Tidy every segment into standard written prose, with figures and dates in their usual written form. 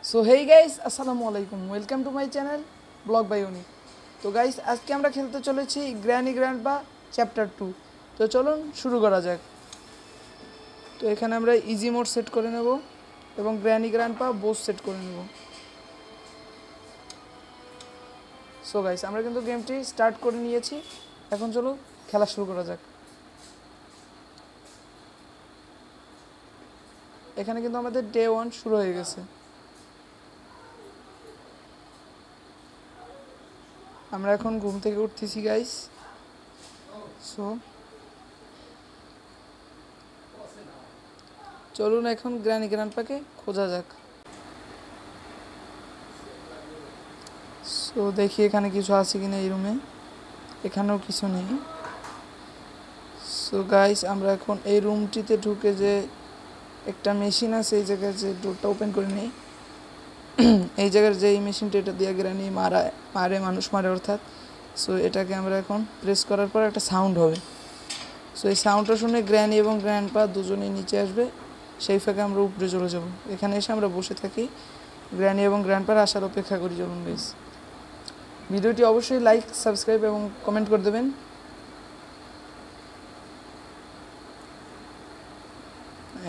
So hey guys, আসসালামু আলাইকুম, welcome to my channel vlog by উনি। তো গাইস, আজকে আমরা খেলতে চলেছি গ্র্যানি গ্র্যান্ডপা চ্যাপ্টার 2। তো চলুন শুরু করা যাক। তো এখানে আমরা ইজি মোড সেট করে নেব এবং গ্র্যানি গ্র্যান্ডপা বোস সেট করে নেব। সো গাইস, আমরা কিন্তু গেমটি স্টার্ট করে নিয়েছি। এখন চলো খেলা শুরু করা যাক। এখানে কিন্তু আমাদের ডে 1 শুরু হয়ে গেছে। আমরা এখন ঘুম থেকে উঠতেছি গাইস। সো চলুন এখন গ্র্যানি গ্র্যান্ডপাকে খোঁজা যাক। সো দেখি এখানে কিছু আছে কিনা এই রুমে। এখানেও কিছু নেই। সো গাইস, আমরা এখন এই রুমটিতে ঢুকে যে একটা মেশিন আছে এই জায়গায় যে ডোরটা ওপেন করে নিই। এই জায়গার যে এই মেশিনটা, এটা দিয়ে গ্র্যানি মানুষ মারে অর্থাৎ। সো এটাকে আমরা এখন প্রেস করার পর একটা সাউন্ড হবে। সো এই সাউন্ডটা শুনে গ্র্যানি এবং গ্র্যান্ডপা দুজনেই নিচে আসবে। সেই ফাঁকে আমরা উপরে চলে যাব। এখানে এসে আমরা বসে থাকি, গ্র্যানি এবং গ্র্যান্ডপার আসার অপেক্ষা করি। চলুন গাইস, ভিডিওটি অবশ্যই লাইক, সাবস্ক্রাইব এবং কমেন্ট করে দেবেন।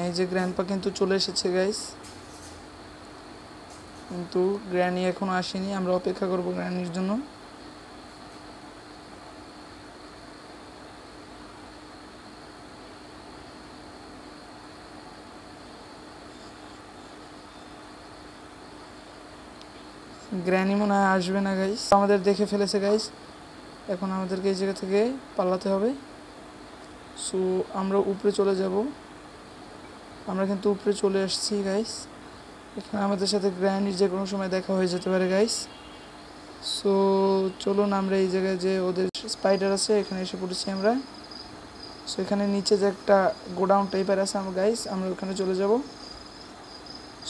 এই যে গ্র্যান্ডপা কিন্তু চলে এসেছে গাইস, কিন্তু গ্র্যানি এখনো আসেনি। আমরা অপেক্ষা করব গ্র্যানির জন্য। গ্র্যানি মনে হয় আসবে না গাইস, আমাদের দেখে ফেলেছে গাইস। এখন আমাদেরকে এই জায়গা থেকে পালাতে হবে। সো আমরা উপরে চলে যাব। আমরা কিন্তু উপরে চলে আসছি গাইস। এখানে আমাদের সাথে গ্র্যানির যে কোনো সময় দেখা হয়ে যেতে পারে গাইস। সো চলুন আমরা এই জায়গায় যে ওদের স্পাইডার আছে এখানে এসে পড়েছি আমরা। সো এখানে নিচে যে একটা গোডাউন টাইপের আছে আমরা গাইস, আমরা ওখানে চলে যাব।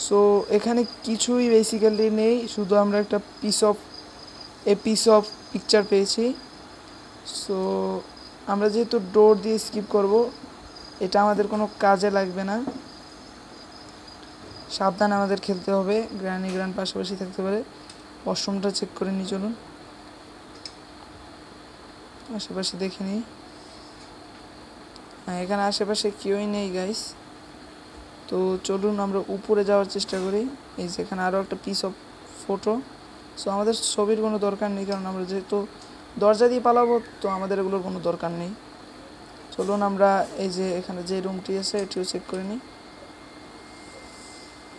সো এখানে কিছুই বেসিক্যালি নেই, শুধু আমরা একটা পিস অফ পিকচার পেয়েছি। সো আমরা যেহেতু ডোর দিয়ে স্কিপ করব, এটা আমাদের কোনো কাজে লাগবে না। সাবধানে আমাদের খেলতে হবে, গ্র্যানি গ্র্যান্ড পাশাপাশি থাকতে পারে। ওয়াশরুমটা চেক করে নিই, চলুন আশেপাশে দেখে নিই। হ্যাঁ, এখানে আশেপাশে কেউই নেই গাইস। তো চলুন আমরা উপরে যাওয়ার চেষ্টা করি। এই যে এখানে আরও একটা পিস অফ ফটো। সো আমাদের ছবির কোনো দরকার নেই, কারণ আমরা যেহেতু দরজা দিয়ে পালাবো, তো আমাদের এগুলোর কোনো দরকার নেই। চলুন আমরা এই যে এখানে যে রুমটি আছে এটিও চেক করে নিই।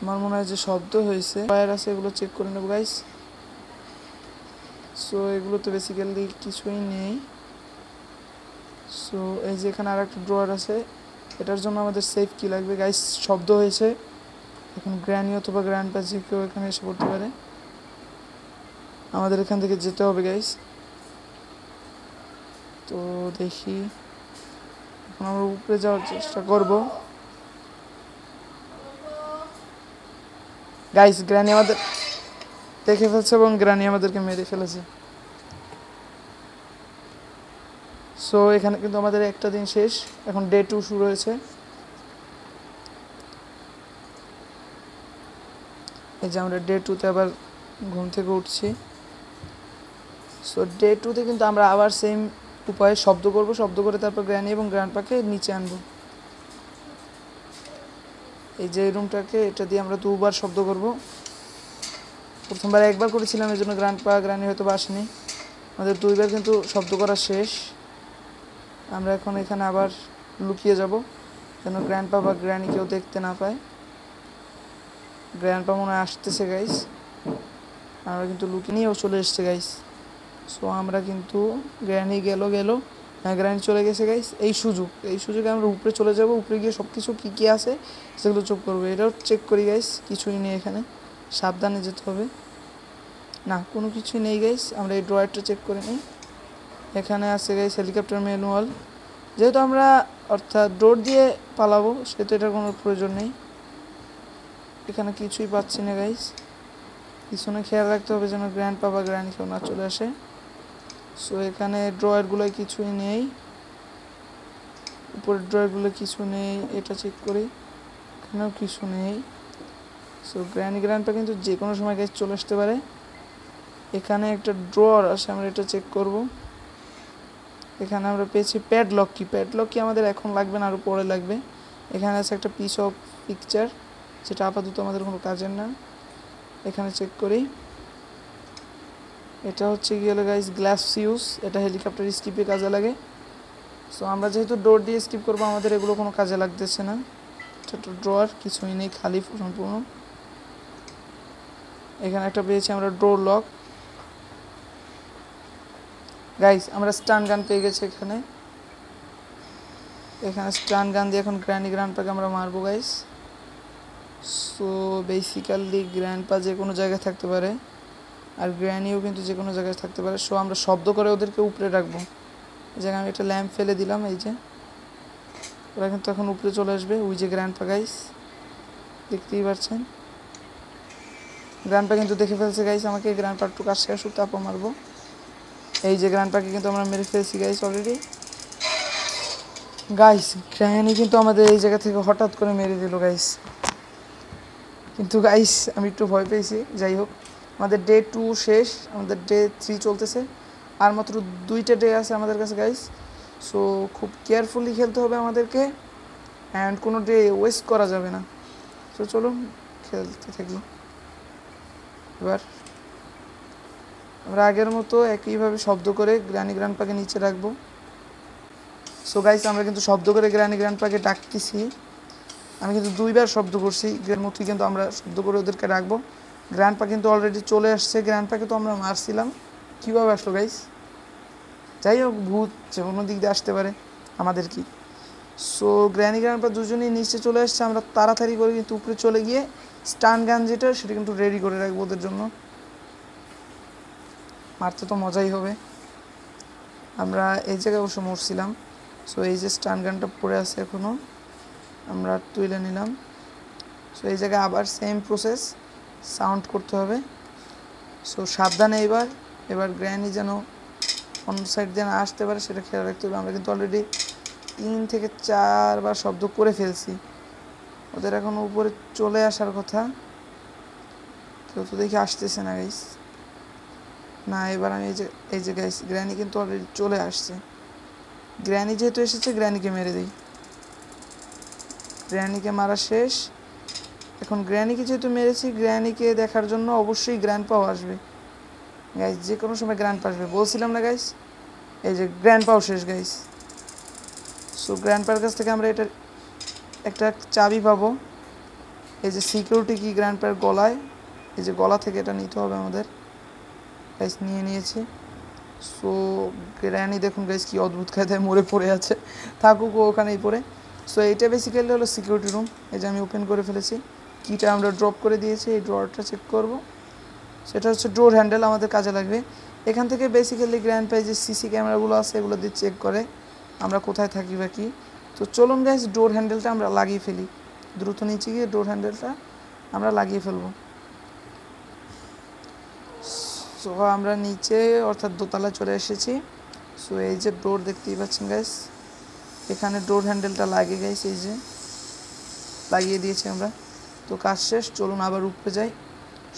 আমার মনে হয় যে শব্দ হয়েছে, ফায়ার আছে, এগুলো চেক করে নেব গাইস। সো এগুলো তো বেসিক্যালি কিছুই নেই। সো এই যে এখানে আর একটা ড্রয়ার আছে, এটার জন্য আমাদের সেফ কি লাগবে গাইস। শব্দ হয়েছে, এখন গ্র্যানি অথবা গ্র্যান্ডপা যে কেউ এখানে এসে পড়তে পারে। আমাদের এখান থেকে যেতে হবে গাইস। তো দেখি, এখন আমরা উপরে যাওয়ার চেষ্টা করব গাইস। গ্র্যানি আমাদের দেখে ফেলছে এবং গ্র্যানি আমাদেরকে মেরে ফেলেছে। সো এখানে কিন্তু আমাদের একটা দিন শেষ, এখন ডে 2 শুরু হয়েছে। এই যে আমরা ডে 2-তে আবার ঘুম থেকে উঠছি। সো ডে 2-তে কিন্তু আমরা আবার সেম উপায়ে শব্দ করব, শব্দ করে তারপর গ্র্যানি এবং গ্র্যান্ডপাকে নিচে আনবো। এই যে রুমটাকে, এটা দিয়ে আমরা 2বার শব্দ করব। প্রথমবার একবার করেছিলাম, এই জন্য গ্র্যানি হয়তো বা আসেনি। আমাদের 2বার কিন্তু শব্দ করা শেষ। আমরা এখন এখানে আবার লুকিয়ে যাব, যেন গ্র্যান্ডপা বা গ্র্যানি কেউ দেখতে না পায়। গ্র্যান্ডপা মনে হয় আসতেছে গাইস, আমরা কিন্তু লুকিয়ে নিয়েও চলে এসছে গাইস। সো আমরা কিন্তু গ্র্যানি গেল, হ্যাঁ গ্র্যানি চলে গেছে গাইস। এই সুযোগে আমরা উপরে চলে যাব। উপরে গিয়ে সব কিছু কী কী আছে সেগুলো চেক করবো। এটাও চেক করি গাইস, কিছুই নেই এখানে, সাবধানে যেতে হবে। না, কোনো কিছুই নেই গাইস। আমরা এই ড্রয়ারটা চেক করে নিই। এখানে আছে গাইস হেলিকপ্টার ম্যানুয়াল। যেহেতু আমরা অর্থাৎ ডোর দিয়ে পালাবো, সেহেতু এটার কোনো প্রয়োজন নেই। এখানে কিছুই পাচ্ছি না গাইস। পিছনে খেয়াল রাখতে হবে যেন গ্র্যান্ডপা বা গ্র্যানি কেউ না চলে আসে। সো এখানে ড্রয়ারগুলোয় কিছুই নেই, উপরের ড্রয়ারগুলো কিছু নেই। এটা চেক করি, এখানেও কিছু নেই। সো গ্র্যানি গ্র্যান্ডপা কিন্তু যে কোনো সময় গাইস চলে আসতে পারে। এখানে একটা ড্রয়ার আছে, আমরা এটা চেক করব। এখানে আমরা পেয়েছি প্যাডলক কি আমাদের এখন লাগবে না, আরও পরে লাগবে। এখানে আছে একটা পিস অফ পিকচার, যেটা আপাতত আমাদের কোনো কাজের না। এখানে চেক করি, এটা হচ্ছে কি হলো গাইস গ্লাস ফিউজ, এটা হেলিকপ্টার স্কিপে কাজে লাগে। সো আমরা যেহেতু ডোর দিয়ে স্কিপ করবো, আমাদের এগুলো কোনো কাজে লাগতেছে না। ছোট ড্রয়ার, কিছুই নেই, খালি সম্পূর্ণ। এখানে একটা পেয়েছি আমরা ডোর লক। গাইস আমরা স্টান গান পেয়ে গেছি এখানে। স্টান গান দিয়ে এখন গ্র্যানি গ্র্যান্ডপাকে আমরা মারবো গাইস। সো বেসিক্যালি গ্র্যান্ডপা যে কোনো জায়গায় থাকতে পারে, আর গ্র্যানিও কিন্তু যে কোনো জায়গায় থাকতে পারে। সো আমরা শব্দ করে ওদেরকে উপরে রাখবো। এই জায়গায় আমি একটা ল্যাম্প ফেলে দিলাম, এই যে ওরা কিন্তু এখন উপরে চলে আসবে। ওই যে গ্র্যান্ডপা গাইস, দেখতেই পাচ্ছেন গ্র্যান্ডপা কিন্তু দেখে ফেলছে গাইস আমাকে। গ্র্যান্ডপা একটু কাজ শেষ হোক, তারপর মারবো। এই যে গ্র্যান্ডপাকে কিন্তু আমরা মেরে ফেলছি গাইস অলরেডি। গাইস গ্র্যানি কিন্তু আমাদের এই জায়গা থেকে হঠাৎ করে মেরে দিল গাইস। কিন্তু গাইস আমি একটু ভয় পেয়েছি। যাই হোক, আমাদের ডে 2 শেষ, আমাদের ডে 3 চলতেছে, আর মাত্র 2টা ডে আছে আমাদের কাছে গাইস। সো খুব কেয়ারফুলি খেলতে হবে আমাদেরকে, অ্যান্ড কোনো ডে ওয়েস্ট করা যাবে না। সো চলুন খেলতে থাকি। এবার আমরা আগের মতো একইভাবে শব্দ করে গ্র্যানি গ্র্যান্ডপাকে নিচে রাখবো। সো গাইস আমরা কিন্তু শব্দ করে গ্র্যানি গ্র্যান্ডপাকে ডাকতেছি। আমি কিন্তু 2বার শব্দ করছি, এর মতোই কিন্তু আমরা শব্দ করে ওদেরকে রাখবো। গ্র্যান্ডপা কিন্তু অলরেডি চলে আসছে। গ্র্যান্ডপাকে তো আমরা মারছিলাম, কীভাবে আসলো গাইস? যাই হোক, ভূত যে কোনো দিক দিয়ে আসতে পারে, আমাদের কি। সো গ্র্যানি গ্র্যান্ডপা দুজনেই নিচে চলে আসছে। আমরা তাড়াতাড়ি করে কিন্তু উপরে চলে গিয়ে স্টান গান যেটা, সেটা কিন্তু রেডি করে রাখবো ওদের জন্য। মারতে তো মজাই হবে। আমরা এই জায়গায় অবশ্য মরছিলাম। সো এই যে স্টান গানটা পড়ে আছে এখনও, আমরা তুলে নিলাম। সো এই জায়গায় আবার সেম প্রসেস, সাউন্ড করতে হবে। সো সাবধানে এবার গ্র্যানি যেন অন্য সাইড দিয়ে না আসতে পারে, সেটা খেয়াল রাখতে হবে। আমরা কিন্তু অলরেডি 3 থেকে 4 বার শব্দ করে ফেলছি। ওদের এখন উপরে চলে আসার কথা, কেউ তো দেখি আসতেছে না গাইস। না, এবার আমি এই যে গাইস গ্র্যানি কিন্তু অলরেডি চলে আসছে। গ্র্যানি যেহেতু এসেছে, গ্র্যানিকে মেরে দিই। গ্র্যানিকে মারা শেষ। এখন গ্র্যানিকে যেহেতু মেরেছি, গ্র্যানিকে দেখার জন্য অবশ্যই গ্র্যান্ডপাও আসবে গাইস। যে কোনো সময় গ্র্যান্ডপা আসবে, বলছিলাম না গাইস? এই যে গ্র্যান্ডপাও শেষ গাইস। সো গ্র্যান্ডপার কাছ থেকে আমরা এটা একটা চাবি পাবো। এই যে সিকিউরিটি কি গ্র্যান্ডপার গলায়, এই যে গলা থেকে এটা নিতে হবে আমাদের গাইস। নিয়ে নিয়েছি। সো গ্র্যানি দেখুন গাইস কি অদ্ভুত কায়দায় মরে পড়ে আছে, থাকুক ও ওখানেই পড়ে। সো এইটা বেসিক্যালি হলো সিকিউরিটি রুম। এই যে আমি ওপেন করে ফেলেছি, কিটা আমরা ড্রপ করে দিয়েছি। এই ড্রয়ারটা চেক করব, সেটা হচ্ছে ডোর হ্যান্ডেল, আমাদের কাজে লাগবে। এখান থেকে বেসিক্যালি গ্র্যান্ডপাই যে সিসি ক্যামেরাগুলো আছে, এগুলো দিয়ে চেক করে আমরা কোথায় থাকি বা কি। তো চলুন গাইস ডোর হ্যান্ডেলটা আমরা লাগিয়ে ফেলি। দ্রুত নিচে গিয়ে ডোর হ্যান্ডেলটা আমরা লাগিয়ে ফেলবো। সো আমরা নিচে অর্থাৎ দোতলায় চলে এসেছি। সো এই যে ডোর দেখতেই পাচ্ছেন গাইস, এখানে ডোর হ্যান্ডেলটা লাগে গাইস, এই যে লাগিয়ে দিয়েছি আমরা। তো কাজ শেষ, চলুন আবার উপরে যাই।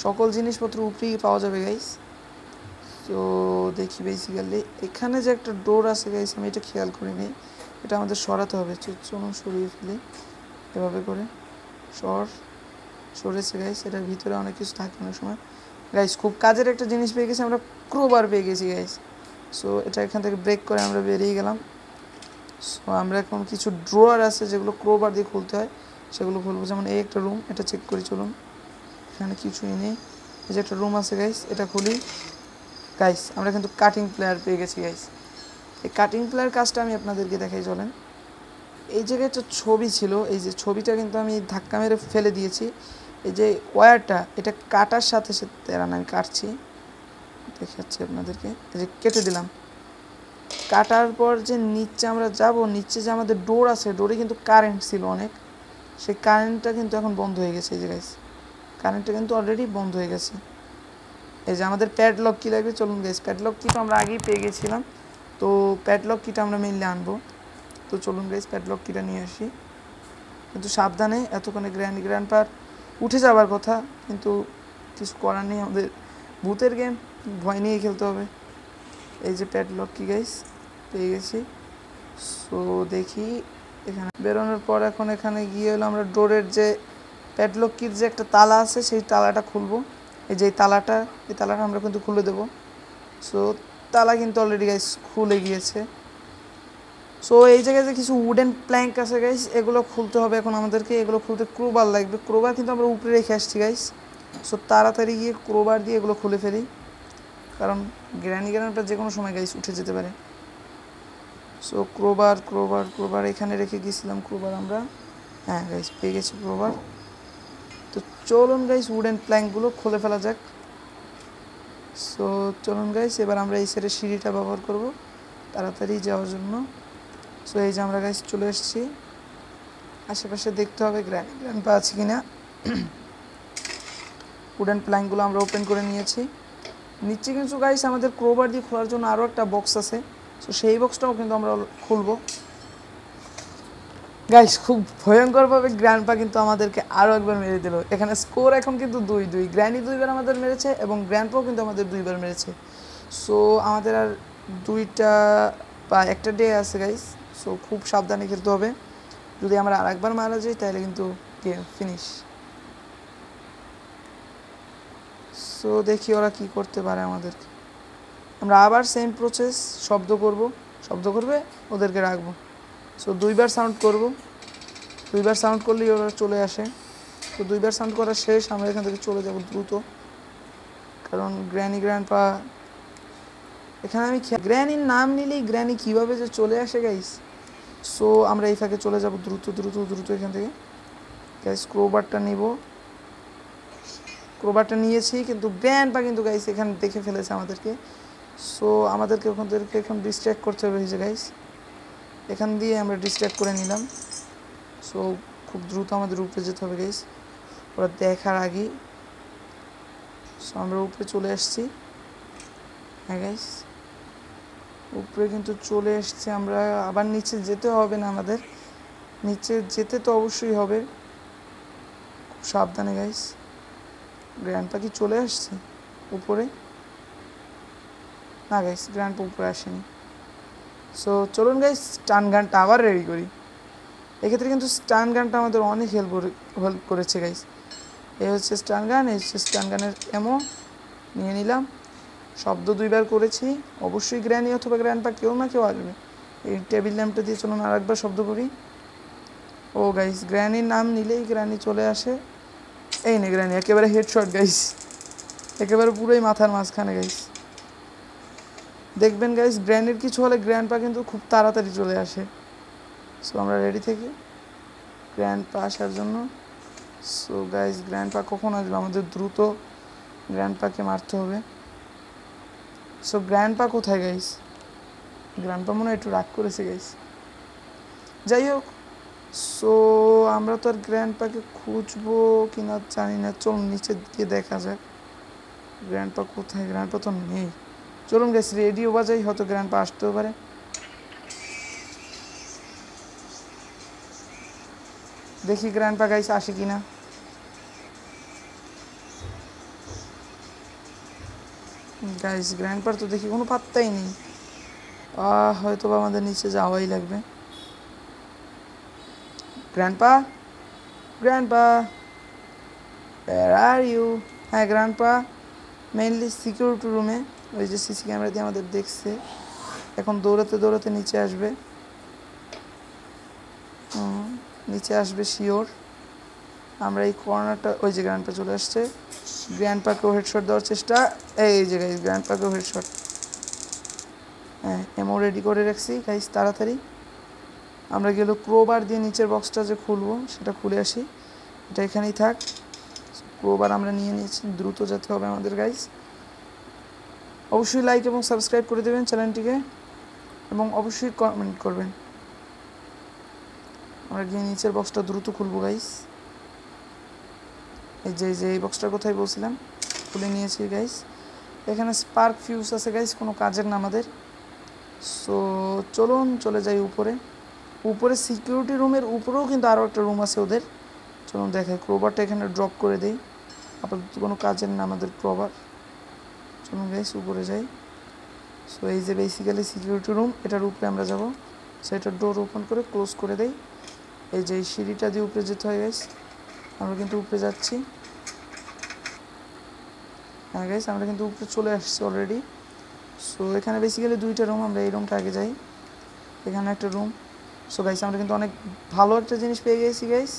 সকল জিনিসপত্র উপরেই পাওয়া যাবে গাইস। তো দেখি বেসিক্যালি এখানে যে একটা ডোর আছে গাইস, আমি এটা খেয়াল করিনি, এটা আমাদের সরাতে হবে। চলুন সরিয়ে ফেলি এভাবে করে। সরেছে গাইস। এটার ভিতরে অনেক কিছু থাকে অনেক সময় গাইস। খুব কাজের একটা জিনিস পেয়ে গেছি আমরা, ক্রোবার পেয়ে গেছি গাইস। সো এটা এখান থেকে ব্রেক করে আমরা বেরিয়ে গেলাম। সো আমরা এখন কিছু ড্রয়ার আছে যেগুলো ক্রোবার দিয়ে খুলতে হয়, সেগুলো খুলবো। যেমন এই একটা রুম, এটা চেক করি চলুন। এখানে কিছুই নেই। এই যে একটা রুম আছে গাইস, এটা খুলি। গাইস আমরা কিন্তু কাটিং প্লেয়ার পেয়ে গেছি গাইস। এই কাটিং প্লেয়ার কাজটা আমি আপনাদেরকে দেখাই চলেন। এই জায়গায় একটা ছবি ছিল, এই যে ছবিটা কিন্তু আমি ধাক্কা মেরে ফেলে দিয়েছি। এই যে ওয়্যারটা, এটা কাটার সাথে সাথে আমি কাটছি, দেখাচ্ছি আপনাদেরকে। এই যে কেটে দিলাম। কাটার পর যে নিচে আমরা যাব, নিচে যে আমাদের ডোর আছে, ডোরে কিন্তু কারেন্ট ছিল অনেক, সেই কারেন্টটা কিন্তু এখন বন্ধ হয়ে গেছে। এই যে গাইস কারেন্টটা কিন্তু অলরেডি বন্ধ হয়ে গেছে। এই যে আমাদের প্যাডলক কি লাগবে, চলুন গাইস। প্যাডলক কি তো আমরা আগেই পেয়ে গেছিলাম, তো প্যাডলক কিটা আমরা মেনলি আনবো। তো চলুন গাইস প্যাডলক কিটা নিয়ে আসি, কিন্তু সাবধানে। এতক্ষণে গ্র্যান্ডপার উঠে যাবার কথা, কিন্তু কিছু করার নেই, আমাদের ভূতের গেম, ভয় নিয়েই খেলতে হবে। এই যে প্যাডলক কি গাইস পেয়ে গেছি। সো দেখি এখানে বেরোনোর পর এখন এখানে গিয়ে হলো আমরা ডোরের যে প্যাডলক কির যে একটা তালা আছে সেই তালাটা খুলবো। এই যে এই তালাটা আমরা কিন্তু খুলে দেবো। সো তালা কিন্তু অলরেডি গাইস খুলে গিয়েছে। সো এই জায়গায় যে কিছু উডেন প্ল্যাঙ্ক আছে গাইস, এগুলো খুলতে হবে এখন আমাদেরকে। এগুলো খুলতে ক্রোবার লাগবে, ক্রোবার কিন্তু আমরা উপরে রেখে আসছি গাইস। সো তাড়াতাড়ি গিয়ে ক্রোবার দিয়ে এগুলো খুলে ফেলি, কারণ গ্রানিটা যে কোনো সময় গাইস উঠে যেতে পারে। সো ক্রোবার এখানে রেখে গেছিলাম। ক্রোবার আমরা, হ্যাঁ গাইস পেয়ে গেছি ক্রোবার। তো চলুন গাইস উডেন প্ল্যাঙ্কগুলো খুলে ফেলা যাক। সো চলুন গাইস, এবার আমরা এই সাইডের সিঁড়িটা ব্যবহার করব তাড়াতাড়ি যাওয়ার জন্য। সো এই যে আমরা গাইস চলে এসেছি। আশেপাশে দেখতে হবে গ্র্যান্ডপা আছে কিনা। উডেন প্ল্যাঙ্কগুলো আমরা ওপেন করে নিয়েছি। নিচে কিন্তু গাইস আমাদের ক্রোবার দিয়ে খোলার জন্য আরও একটা বক্স আছে। সো সেই বক্সটাও কিন্তু আমরা খুলবো। গাইস খুব ভয়ঙ্করভাবে গ্র্যান্ডপা কিন্তু আমাদেরকে আরও একবার মেরে দিল। এখানে স্কোর এখন কিন্তু 2-2। গ্র্যানি 2বার আমাদের মেরেছে এবং গ্র্যান্ডপাও কিন্তু আমাদের 2বার মেরেছে। সো আমাদের আর 2টা বা একটা ডে আছে গাইস। সো খুব সাবধানে খেলতে হবে। যদি আমরা আরেকবার মারা যাই তাহলে কিন্তু গেম ফিনিশ। সো দেখি ওরা কি করতে পারে আমাদেরকে। আমরা আবার সেম প্রসেস, শব্দ করবে, ওদেরকে রাখবো। সো 2বার সাউন্ড করব, 2বার সাউন্ড করলেই ওরা চলে আসে। তো 2বার সাউন্ড করা শেষ, আমরা এখান থেকে চলে যাব দ্রুত, কারণ গ্র্যান্ডপা এখানে আমি গ্র্যানির নাম নিলেই গ্র্যানি কীভাবে যে চলে আসে গাইস। সো আমরা এই ফাঁকে চলে যাব দ্রুত এখান থেকে গাইস। ক্রোবারটা নিয়েছি, কিন্তু গ্র্যান্ডপা কিন্তু গাইস এখানে দেখে ফেলেছে আমাদেরকে। সো আমাদেরকে ওখান থেকে এখন ডিস্ট্র্যাক্ট করতে হবে যে গাইস। এখান দিয়ে আমরা ডিস্ট্র্যাক্ট করে নিলাম। সো খুব দ্রুত আমাদের উপরে যেতে হবে গাইস, ওরা দেখার আগেই। সো আমরা উপরে চলে আসছি। হ্যাঁ গাইস উপরে কিন্তু চলে এসছি আমরা। আবার নিচে যেতে হবে না, আমাদের নিচে যেতে তো অবশ্যই হবে। খুব সাবধানে গাইস। গ্র্যান্ডপা কি চলে আসছে উপরে? না গাইস গ্র্যান্ডপা উপরে আসেনি। সো চলুন গাইস স্টান গানটা আবার রেডি করি। এক্ষেত্রে কিন্তু স্টান গানটা আমাদের অনেক হেল্প করেছে গাইস। এই হচ্ছে স্টান গান, এই হচ্ছে স্টান গানের এমো নিয়ে নিলাম। শব্দ 2বার করেছি, অবশ্যই গ্র্যানি অথবা গ্র্যান্ডপা কেউ না কেউ আসবে। এই টেবিল ল্যাম্পটা দিয়ে চলুন আর একবার শব্দ করি। ও গাইস গ্র্যানির নাম নিলেই গ্র্যানি চলে আসে। এই নে গ্র্যানি, একেবারে হেডশট গাইস, একেবারে পুরোই মাথার মাঝখানে গাইস। দেখবেন গাইস গ্র্যানির কিছু হলে গ্র্যান্ডপা কিন্তু খুব তাড়াতাড়ি চলে আসে। সো আমরা রেডি থাকি গ্র্যান্ডপা আসার জন্য। সো গাইস গ্র্যান্ডপা কখন আসবে? আমাদের দ্রুত গ্র্যান্ডপাকে মারতে হবে। সো গ্র্যান্ডপা কোথায় গাইস? গ্র্যান্ডপা মনে হয় একটু রাগ করেছে গাইস। যাই হোক, সো আমরা তো আর গ্র্যান্ডপাকে খুঁজবো কিনা জানি না। চলুন নিচে গিয়ে দেখা যাক গ্র্যান্ডপা কোথায়। গ্র্যান্ডপা তো নেই। চলুন গাইস রেডিও বাজাই, হয়তো গ্র্যান্ডপা আসতেও পারে। দেখি গ্র্যান্ডপা গাইস আসে কিনা। গাইস গ্র্যান্ডপার তো দেখি কোনো পাত্তাই নেই। হয়তো বা আমাদের নিচে যাওয়াই লাগবে। Grandpa, where are you? হ্যাঁ গ্র্যান্ডপা মেইনলি সিকিউরিটি রুমে, ওই যে সিসি ক্যামেরা দিয়ে আমাদের দেখছে। এখন দৌড়াতে নিচে আসবে। নিচে আসবে শিওর। আমরা এই কর্নারটা, ওই যে গ্র্যান্ডপা চলে আসছে। গ্র্যান্ডপাকেও হেডশট দেওয়ার চেষ্টা। এই যে গাইস গ্র্যান্ডপাকেও হেডশট। হ্যাঁ এমও রেডি করে রাখছি গাইস। তাড়াতাড়ি আমরা গেলে ক্রোবার দিয়ে নিচের বক্সটা যে খুলবো সেটা খুলে আসি। এটা এখানেই থাক। ক্রোবার আমরা নিয়ে নিয়েছি, দ্রুত যেতে হবে আমাদের গাইস। অবশ্যই লাইক এবং সাবস্ক্রাইব করে দেবেন চ্যানেলটিকে, এবং অবশ্যই কমেন্ট করবেন। আমরা গিয়ে নিচের বক্সটা দ্রুত খুলবো গাইস। এই যে এই বক্সটার কোথায় বলছিলাম, খুলে নিয়েছি গাইস। এখানে স্পার্ক ফিউজ আছে গাইস, কোনো কাজের না আমাদের। সো চলুন চলে যাই উপরে। সিকিউরিটি রুমের উপরেও কিন্তু আরও একটা রুম আছে ওদের। চলুন দেখাই, ক্রোবারটা এখানে ড্রপ করে দেই, আপাতত কোনো কাজের না আমাদের ক্রোবার। চলুন গাইস উপরে যাই। সো এই যে বেসিক্যালি সিকিউরিটি রুম, এটার উপরে আমরা যাব। সো এটার ডোর ওপেন করে ক্লোজ করে দেই। এই যে এই সিঁড়িটা দিয়ে উপরে যেতে হয় গাইস, আমরা কিন্তু উপরে যাচ্ছি। হ্যাঁ গাইস, আমরা কিন্তু উপরে চলে আসছি অলরেডি। সো এখানে বেসিক্যালি দুইটা রুম, আমরা এই রুমটা আগে যাই। এখানে একটা রুম। সো গাইস আমরা কিন্তু অনেক ভালো একটা জিনিস পেয়ে গেছি গাইস।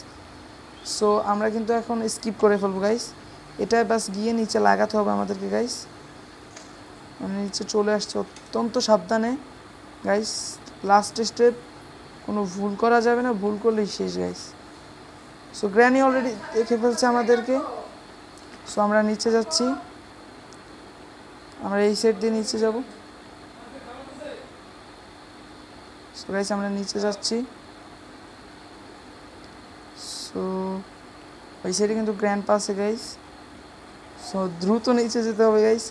সো আমরা কিন্তু এখন স্কিপ করে ফেলবো গাইস, এটা বাস গিয়ে নিচে লাগাতে হবে আমাদেরকে গাইস। মানে নিচে চলে আসছে, অত্যন্ত সাবধানে গাইস, লাস্ট স্টেপ, কোনো ভুল করা যাবে না, ভুল করলেই শেষ গাইস। সো গ্র্যানি অলরেডি দেখে ফেলছে আমাদেরকে। সো আমরা নিচে যাচ্ছি, আমরা এই সাইড দিয়ে নিচে যাব। সো গাইস আমরা নিচে যাচ্ছি। সো ওই সাইডে কিন্তু গ্র্যান্ডপা আছে গাইস। সো দ্রুত নিচে যেতে হবে গাইস,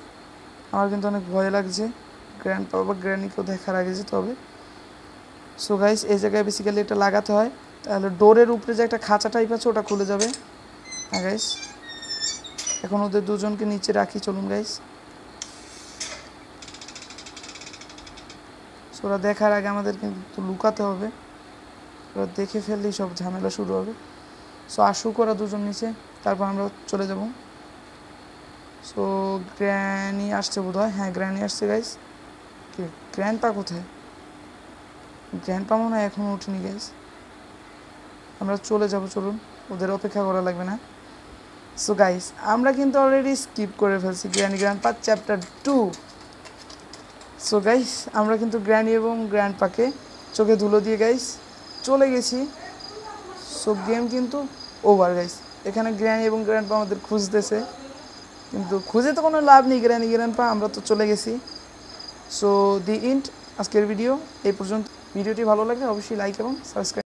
আমার কিন্তু অনেক ভয় লাগছে, গ্র্যান্ডপা বা গ্র্যানিকেও দেখার আগে যেতে হবে। সো গাইস এই জায়গায় বেসিক্যালি এটা লাগাতে হয়, তাহলে ডোরের উপরে যে একটা খাঁচা টাইপ আছে ওটা খুলে যাবে। হ্যাঁ গাইস, এখন ওদের দুজনকে নিচে রাখি, চলুন গাইস। সো ওরা দেখার আগে আমাদের কিন্তু লুকাতে হবে, ওরা দেখে ফেললেই সব ঝামেলা শুরু হবে। সো আসুক ওরা দুজন নিচে, তারপর আমরা চলে যাব। সো গ্র্যানি আসছে বোধ হয়, হ্যাঁ গ্র্যানি আসছে গাইস। গ্র্যান্ডপা কোথায়? গ্র্যান্ডপা মনে হয় এখনও উঠিনি গাইস, আমরা চলে যাব, চলুন, ওদের অপেক্ষা করা লাগবে না। সো গাইস আমরা কিন্তু অলরেডি স্কিপ করে ফেলছি granny grandpa chapter 2। So guys আমরা কিন্তু গ্র্যানি এবং গ্র্যান্ডপাকে চোখে ধুলো দিয়ে গাইস চলে গেছি। সো গেম কিন্তু ওভার গাইস, এখানে গ্র্যানি এবং গ্র্যান্ডপা আমাদের খুঁজতেছে, কিন্তু খুঁজে তো কোনো লাভ নেই, গ্র্যানি গ্র্যান্ডপা আমরা তো চলে গেছি। সো দি এন্ড, আজকের ভিডিও এই পর্যন্ত। ভিডিওটি ভালো লাগলে অবশ্যই লাইক এবং সাবস্ক্রাইব